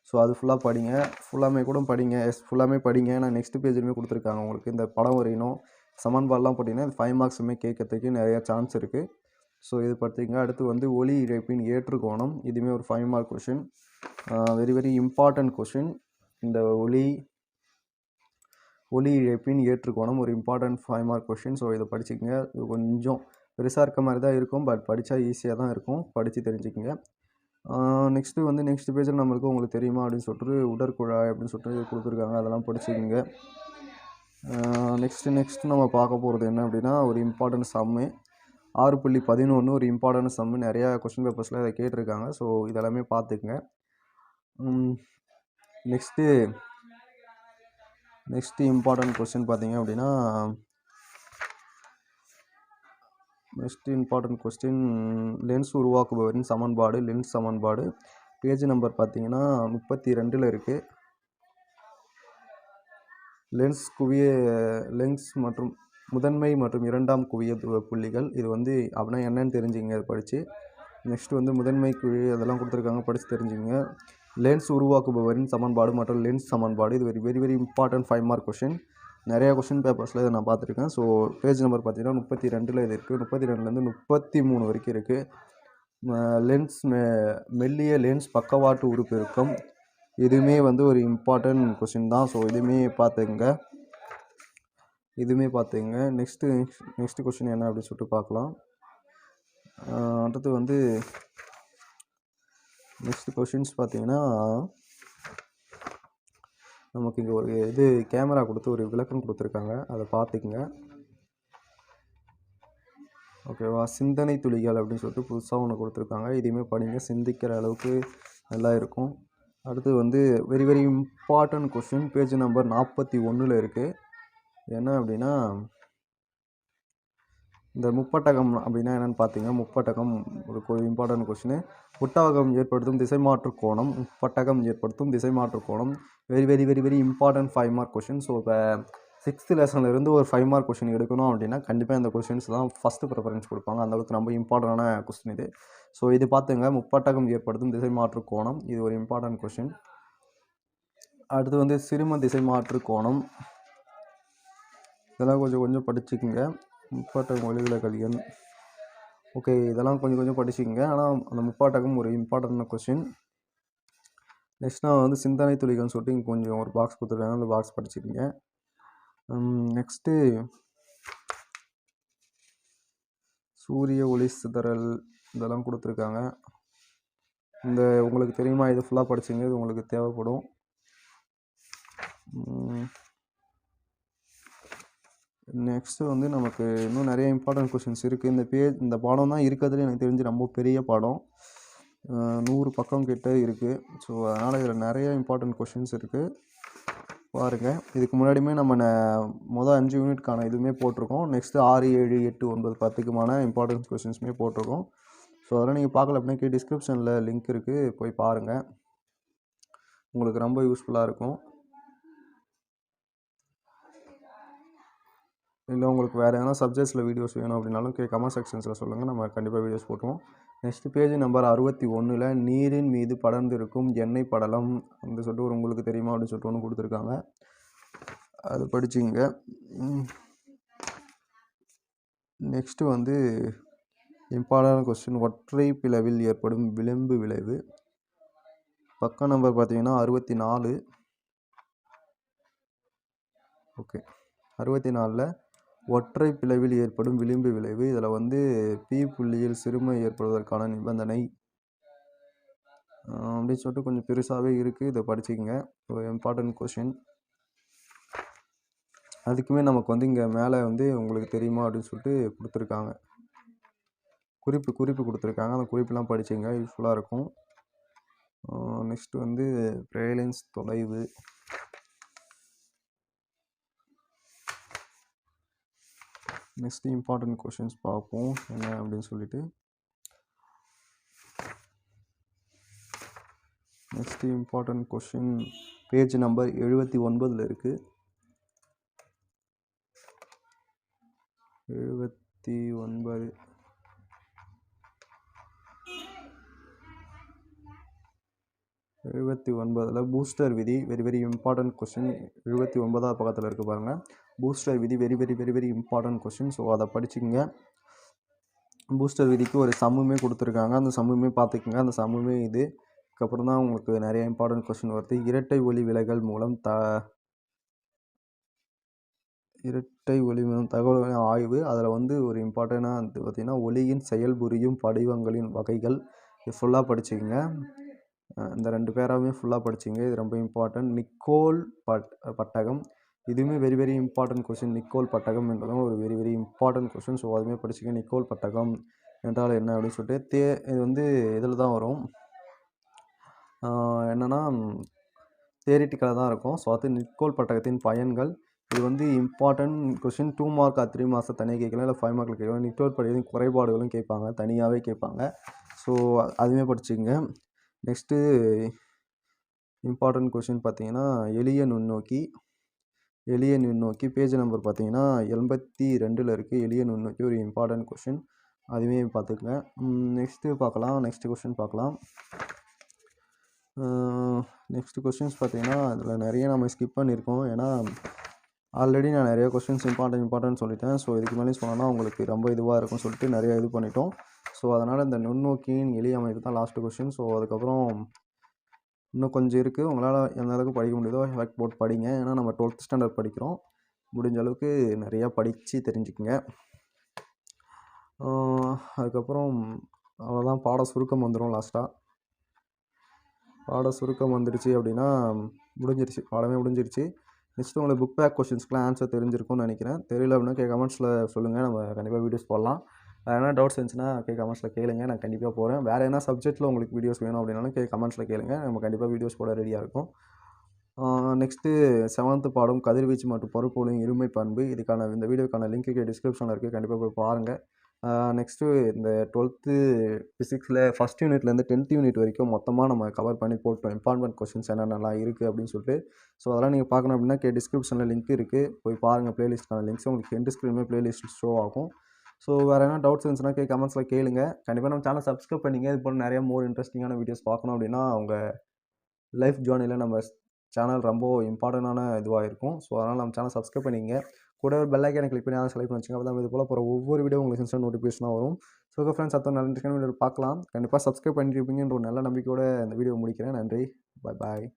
ஸோ அது ஃபுல்லாக படிங்க. ஃபுல்லாமே கூட படிங்க. ஃபுல்லாமே படிங்க. நான் நெக்ஸ்ட் பேஜ்லையுமே கொடுத்துருக்காங்க உங்களுக்கு. இந்த படம் வரையணும், சமன்பாடெலாம் போட்டிங்கன்னா 5 மார்க்ஸுமே கேட்கறதுக்கு நிறையா சான்ஸ் இருக்குது. ஸோ இது பார்த்திங்க. அடுத்து வந்து ஒளி இழைப்பின் ஏற்றுக்கோணம், இதுவுமே ஒரு 5 mark question. Very very important question. இந்த ஒளி இழைப்பின் ஏற்றுக்கோணம் ஒரு இம்பார்ட்டன்ட் 5 மார்க் கொஷின். ஸோ இதை படிச்சுக்கங்க. இது கொஞ்சம் பெருசாக இருக்க மாதிரி தான் இருக்கும், பட் படித்தா ஈஸியாக தான் இருக்கும். படித்து தெரிஞ்சுக்கங்க. நெக்ஸ்ட்டு வந்து நெக்ஸ்ட் பேஜில் நம்மளுக்கு உங்களுக்கு தெரியுமா அப்படின்னு சொல்லிட்டு உடற்குழாய் அப்படின்னு சொல்லிட்டு கொடுத்துருக்காங்க. அதெல்லாம் படிச்சுக்கோங்க. நெக்ஸ்ட்டு நம்ம பார்க்க போகிறது என்ன அப்படின்னா, ஒரு இம்பார்ட்டன்ட் சம்மு 6.11 ஒரு இம்பார்ட்டன்ட் சம்மு. நிறையா கொஸ்டின் பேப்பர்ஸில் இதை கேட்டிருக்காங்க. ஸோ இதெல்லாமே பார்த்துக்குங்க. நெக்ஸ்ட்டு இம்பார்ட்டன்ட் கொஸ்டின் பார்த்தீங்க அப்படின்னா, நெக்ஸ்ட் இம்பார்ட்டன்ட் கொஸ்டின் லென்ஸ் உருவாக்குபவரின் சமன்பாடு, லென்ஸ் சமன்பாடு. பேஜ் நம்பர் பார்த்தீங்கன்னா 32ல் இருக்குது. லென்ஸ் மற்றும் முதன்மை மற்றும் இரண்டாம் குவிய புள்ளிகள், இது வந்து அப்படின்னா என்னன்னு தெரிஞ்சுங்க அதை படித்து. நெக்ஸ்ட் வந்து முதன்மை குழி அதெல்லாம் கொடுத்துருக்காங்க, படித்து தெரிஞ்சுங்க. லென்ஸ் உருவாக்குபவரின் சமன்பாடு மற்றும் லென்ஸ் சமன்பாடு, இது very very important 5 mark question. நிறையா கொஷின் பேப்பர்ஸில் இதை நான் பார்த்துருக்கேன். ஸோ பேஜ் நம்பர் பார்த்தீங்கன்னா 32ல் இது இருக்குது. 32லேருந்து 33 வரைக்கும் இருக்குது. லென்ஸ் மெல்லிய லென்ஸ் பக்கவாட்டு உருப்பெருக்கம், இதுவுமே வந்து ஒரு இம்பார்ட்டன்ட் கொஷின் தான். ஸோ இதுவுமே பார்த்துங்க. நெக்ஸ்ட்டு கொஷின் என்ன அப்படின்னு சொல்லிட்டு பார்க்கலாம். அடுத்து வந்து நெக்ஸ்ட் கொஷின்ஸ் பார்த்தீங்கன்னா, நமக்கு இங்கே ஒரு கேமரா கொடுத்து ஒரு விளக்கம் கொடுத்துருக்காங்க, அதை பார்த்துக்குங்க. ஓகேவா. சிந்தனை துளிகள் அப்படின்னு சொல்லிட்டு புதுசாக ஒன்று கொடுத்துருக்காங்க. இதையுமே படிங்க, சிந்திக்கிற அளவுக்கு நல்லா இருக்கும். அடுத்து வந்து very very important question page number 41ல் இருக்குது. என்ன அப்படின்னா, இந்த முப்பட்டகம் அப்படின்னா என்னென்னு பார்த்தீங்க. முப்பட்டகம் ஒரு இம்பார்ட்டன்ட் கொஷின். புட்டகம் ஏற்படுத்தும் திசைமாற்று கோணம், முப்பட்டகம் ஏற்படுத்தும் திசைமாற்று கோணம், very very very very important 5 mark question. So இப்போ 6th லெசன்லேருந்து ஒரு 5 மார்க் கொஷின் எடுக்கணும் அப்படின்னா கண்டிப்பாக இந்த கொஷின்ஸ் தான் ஃபஸ்ட்டு ப்ரிஃபரன்ஸ் கொடுப்பாங்க. அந்தளவுக்கு ரொம்ப இம்பார்ட்டண்டான கொஸ்டின் இது. ஸோ இது பார்த்துங்க, முப்பட்டகம் ஏற்படுத்தும் திசைமாற்று கோணம், இது ஒரு இம்பார்ட்டன்ட் கொஷின். அடுத்து வந்து சிறும திசைமாற்று கோணம், இதெல்லாம் கொஞ்சம் படிச்சுக்குங்க. முப்பட்டகம் ஒளிவிலகல் எண், ஓகே, இதெல்லாம் கொஞ்சம் படிச்சுக்கங்க. ஆனால் அந்த முப்பட்டகம் ஒரு இம்பார்ட்டன்ட் கொஷின். நெக்ஸ்ட் நான் வந்து சிந்தனை துளிகள்னு சொல்லிட்டு இங்கே கொஞ்சம் ஒரு பாக்ஸ் கொடுத்துருக்காங்க, அந்த பாக்ஸ் படிச்சுக்கங்க. நெக்ஸ்ட்டு சூரிய ஒளி சிதறல், இதெல்லாம் கொடுத்துருக்காங்க. இந்த உங்களுக்கு தெரியுமா, இது ஃபுல்லாக படிச்சுங்க, இது உங்களுக்கு தேவைப்படும். நெக்ஸ்ட்டு வந்து நமக்கு இன்னும் நிறைய இம்பார்ட்டன்ட் கொஷின்ஸ் இருக்குது. இந்த பாடம் தான் இருக்கிறதுல எனக்கு தெரிஞ்சு ரொம்ப பெரிய பாடம். 100 பக்கம் கிட்ட இருக்குது. ஸோ அதனால் இதில் நிறைய இம்பார்ட்டன்ட் கொஷின்ஸ் இருக்குது, பாருங்கள். இதுக்கு முன்னாடியுமே நம்ம மொதல் 5 யூனிட்கான இதுவுமே போட்டிருக்கோம். நெக்ஸ்ட்டு 6, 7, 8, 9, 10க்குமான இம்பார்ட்டன்ஸ் கொஷின்ஸுமே போட்டிருக்கோம். ஸோ அதெல்லாம் நீங்கள் பார்க்கல அப்படின்னா டிஸ்கிரிப்ஷனில் லிங்க் இருக்குது, போய் பாருங்கள். உங்களுக்கு ரொம்ப யூஸ்ஃபுல்லாக இருக்கும். இல்லை உங்களுக்கு வேறு எதனா சப்ஜெக்ட்ஸில் வீடியோஸ் வேணும் அப்படின்னாலும் கமெண்ட் செக்ஷன்ஸில் சொல்லுங்கள், நம்ம கண்டிப்பாக வீடியோஸ் போட்டுருவோம். நெக்ஸ்ட் பேஜ் நம்பர் 61ல் நீரின் மீது படர்ந்திருக்கும் எண்ணெய் படலம் அப்படின்னு சொல்லிட்டு ஒரு உங்களுக்கு தெரியுமா அப்படின்னு சொல்லிட்டு ஒன்று கொடுத்துருக்காங்க, அது படிச்சுங்க. நெக்ஸ்ட்டு வந்து இம்பார்ட்டன்ட் கொஸ்டின் ஒற்றை பிளவில் ஏற்படும் விளிம்பு விளைவு. பக்கம் நம்பர் பார்த்தீங்கன்னா 64. ஓகே, 64ல் ஒற்றை பிளவில் ஏற்படும் விளிம்பு விளைவு. இதில் வந்து பி புள்ளியில் சிறுமை ஏற்படுவதற்கான நிபந்தனை அப்படின்னு சொல்லிட்டு கொஞ்சம் பெருசாகவே இருக்குது. இதை படிச்சுக்கங்க. ஒரு இம்பார்ட்டன்ட் கொஷின். அதுக்குமே நமக்கு வந்து இங்கே மேலே வந்து உங்களுக்கு தெரியுமா அப்படின்னு சொல்லிட்டு கொடுத்துருக்காங்க. குறிப்பு கொடுத்துருக்காங்க. அந்த குறிப்பெலாம் படிச்சுங்க, யூஸ்ஃபுல்லாக இருக்கும். நெக்ஸ்ட் வந்து பிரேலன்ஸ் தொலைவு. நெக்ஸ்ட் இம்பார்ட்டன்ட் கொஷின்ஸ் பார்ப்போம் என்ன அப்படின்னு சொல்லிட்டு. Next important question page number 79 இருக்குது. 79 பூஸ்டர் விதி வெரி வெரி இம்பார்ட்டன்ட் கொஸ்டின். 79வது பக்கத்தில் இருக்குது பாருங்கள். பூஸ்டர் விதி very very very very important question. So அதை படிச்சுக்கோங்க. பூஸ்டர் விதிக்கு ஒரு சம்முமே கொடுத்துருக்காங்க. அந்த சம்முமே பார்த்துக்குங்க. அந்த சம்முமே இதுக்கப்புறம் தான் உங்களுக்கு நிறைய இம்பார்ட்டன்ட் கொஸ்டின் வருது. இரட்டை ஒளி விலகல் மூலம் தகவல் ஆய்வு. அதில் வந்து ஒரு இம்பார்ட்டண்டாக வந்து பார்த்திங்கன்னா ஒளியின் செயல்புரியும் படிவங்களின் வகைகள். இது ஃபுல்லாக படிச்சுக்கோங்க. இந்த 2 பேராகவே ஃபுல்லாக படிச்சிங்க. இது ரொம்ப இம்பார்ட்டன்ட். நிக்கோல் பட்டகம். இதுவுமே very very important question. Nicol பட்டகம் என்றதும் ஒரு very very important question. So அதுவுமே படிச்சிங்க. நிக்கோல் பட்டகம் என்றால் என்ன அப்படின்னு சொல்லிட்டு இது வந்து இதில் தான் வரும். என்னென்னா தியரிட்டிக்கலாக தான் இருக்கும். ஸோ அது நிக்கோல் பட்டகத்தின் பயன்கள். இது வந்து இம்பார்ட்டன்ட் கொஸ்டின். 2 மார்க் 3 மார்க்ஸ் தனியாக கேட்கலாம், இல்லை 5 மார்க்கில் கேட்கலாம். நிக்கோல் பட்டகத்தின் குறைபாடுகளும் கேட்பாங்க, தனியாகவே கேட்பாங்க. ஸோ அதுவுமே படிச்சுங்க. நெக்ஸ்ட்டு இம்பார்ட்டன்ட் கொஷின் பார்த்தீங்கன்னா எளிய நுண்ணோக்கி பேஜ் நம்பர் பார்த்தீங்கன்னா 82 இருக்குது. எளிய நுண்ணோக்கி ஒரு இம்பார்ட்டன்ட் கொஷின். அதுவே பார்த்துக்குங்க. நெக்ஸ்ட்டு பார்க்கலாம். நெக்ஸ்ட் கொஷின் பார்க்கலாம். நெக்ஸ்ட் கொஷின்ஸ் பார்த்தீங்கன்னா அதில் நிறைய நம்ம ஸ்கிப் பண்ணியிருக்கோம். ஏன்னா ஆல்ரெடி நான் நிறைய கொஷின்ஸ் இம்பார்ட்டன்ட் சொல்லிட்டேன். ஸோ இதுக்கு மேலே சொன்னோன்னா உங்களுக்கு ரொம்ப இதுவாக இருக்கும்னு சொல்லிட்டு நிறைய இது பண்ணிட்டோம். ஸோ அதனால் இந்த நுண்ணோக்கியின் எளிய அமைப்பு தான் லாஸ்ட்டு கொஷின். ஸோ அதுக்கப்புறம் இன்னும் கொஞ்சம் இருக்குது. உங்களால் எந்த அளவுக்கு படிக்க முடியுதோ எஃபெக்ட் போட்டு படிங்க. ஏன்னா நம்ம 12th ஸ்டாண்டர்ட் படிக்கிறோம். முடிஞ்ச அளவுக்கு நிறையா படித்து தெரிஞ்சுக்குங்க. அதுக்கப்புறம் அவ்வளோதான். பாட சுருக்கம் வந்துடும். லாஸ்ட்டாக பாட சுருக்கம் வந்துடுச்சு அப்படின்னா முடிஞ்சிருச்சு, பாடமே முடிஞ்சிருச்சு. நெக்ஸ்ட்டு உங்களுக்கு புக் பேக் கொஷின்ஸ்க்குலாம் ஆன்சர் தெரிஞ்சிருக்கும்னு நினைக்கிறேன். தெரியல அப்படின்னா கமெண்ட்ஸில் சொல்லுங்கள். நம்ம கண்டிப்பாக வீடியோஸ் போடலாம். எதனா டவுட்ஸ் இருந்துச்சுன்னா கமெண்ட்ஸில் கேளுங்க. நான் கண்டிப்பாக போகிறேன். வேறு என்ன சப்ஜெக்ட்டில் உங்களுக்கு வீடியோஸ் வேணும் அப்படின்னாலும் கமெண்ட்ஸில் கேளுங்க. நம்ம கண்டிப்பாக வீடியோஸ் போட ரெடியாக இருக்கும். நெக்ஸ்ட்டு 7th பாடம் கதிர்வீச்சு மற்றும் பருப்பொருளின் இருமை பண்பு. இந்த வீடியோக்கான லிங்க் டிஸ்கிரிப்ஷனில் இருக்குது. கண்டிப்பாக போய் பாருங்கள். நெக்ஸ்ட்டு இந்த 12th ஃபிசிக்ஸில் ஃபஸ்ட் யூனிட்லேருந்து 10th யூனிட் வரைக்கும் மொத்தமாக நம்ம கவர் பண்ணி போட்டோம். இம்பார்ட்டன்ட் கொஸ்டின்ஸ் என்னென்னலாம் இருக்குது அப்படின்னு சொல்லிட்டு. ஸோ அதெல்லாம் நீங்கள் பார்க்கணும் அப்படின்னா டிஸ்கிரிப்ஷனில் லிங்க் இருக்குது. போய் பாருங்கள். ப்ளேலிஸ்ட்க்கான லிங்க்ஸ் உங்களுக்கு எண்ட் ஸ்க்ரீனுமே ப்ளேலிஸ்ட் ஷோ ஆகும். ஸோ வேறு என்ன டவுட்ஸ் இருந்துச்சுன்னா கமெண்ட்ஸில் கேளுங்க. கண்டிப்பாக நம்ம சேனல் சப்ஸ்கிரைப் பண்ணிங்க. இது போல் நிறைய மோர் இன்ட்ரெஸ்டிங்கான வீடியோஸ் பார்க்கணும் அப்படின்னா உங்கள் லைஃப் ஜேர்னியில் நம்ம சேனல் ரொம்ப இம்பார்ட்டண்டான இதுவாக இருக்கும். ஸோ அதனால் நம்ம சேனல் சப்ஸ்கிரைப் பண்ணிங்க. கூட ஒரு பெல் ஐக்கானை கிளிக் பண்ணி அதை செலக்ட் பண்ணி வச்சுங்க. அப்போ தான் இது போல் போகிற ஒவ்வொரு வீடியோ உங்களுக்கு இன்ஸ்டன்ட் நோட்டிஃபிகேஷனாக வரும். ஸோ ஃப்ரெண்ட்ஸ் அடுத்த நல்ல வீடியோ பார்க்கலாம். கண்டிப்பாக சப்ஸ்கிரைப் பண்ணியிருப்பீங்கன்ற ஒரு நல்ல நம்பிக்கையோடு இந்த வீடியோ முடிக்கிறேன். நன்றி. பாய்.